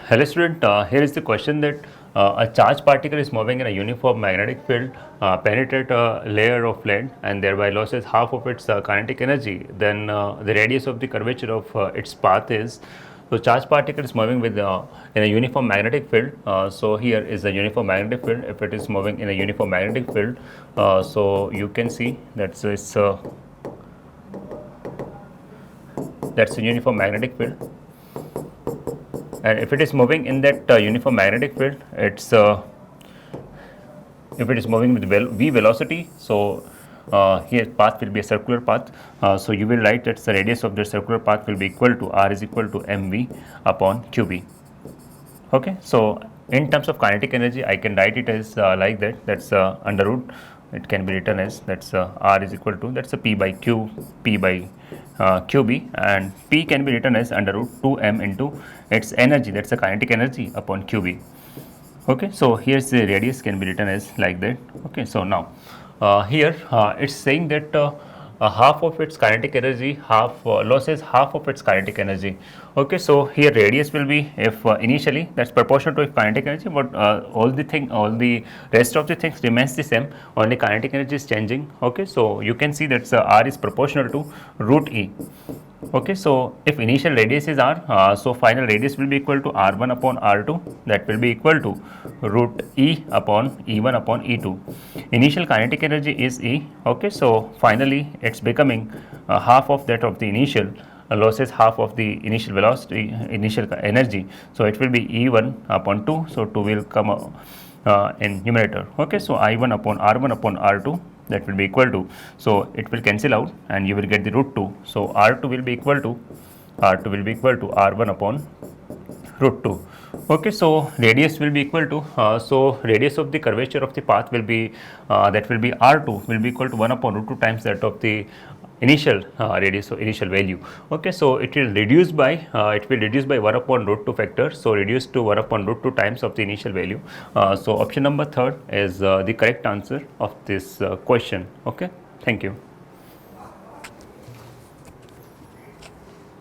Hello student, here is the question that a charged particle is moving in a uniform magnetic field, penetrate a layer of lead and thereby loses half of its kinetic energy. Then the radius of the curvature of its path is, so charged particle is moving with in a uniform magnetic field. So here is a uniform magnetic field. If it is moving in a uniform magnetic field, so you can see that's that's a uniform magnetic field. And if it is moving in that uniform magnetic field, it's if it is moving with v velocity, so here path will be a circular path. So you will write that the radius of the circular path will be equal to r is equal to mv upon qb. Okay, so in terms of kinetic energy, I can write it as like that. That's under root. It can be written as that's r is equal to that's a p by q, p by qb, and p can be written as under root 2m into its energy, that's the kinetic energy, upon qb. Okay, so here's the radius can be written as like that. Okay, so now here it's saying that half of its kinetic energy, losses half of its kinetic energy. Okay, so here radius will be, if initially that's proportional to its kinetic energy, but all the rest of the things remains the same, only kinetic energy is changing. Okay, so you can see that r is proportional to root e. Okay, so if initial radius is r, so final radius will be equal to r1 upon r2, that will be equal to root e upon e1 upon e2. Initial kinetic energy is e. Okay, so finally it's becoming half of that of the initial, losses half of the initial velocity, initial energy. So it will be e1 upon 2, so 2 will come in numerator. Okay, so i1 upon r1 upon r2, that will be equal to, so it will cancel out and you will get the root 2. So r2 will be equal to r1 upon root 2. Okay, so radius will be equal to, so radius of the curvature of the path will be that will be r2 will be equal to 1 upon root 2 times that of the initial radius, so initial value. Okay, so it will reduce by 1 upon root 2 factor, so reduce to 1 upon root 2 times of the initial value. So option number 3 is the correct answer of this question. Okay, thank you.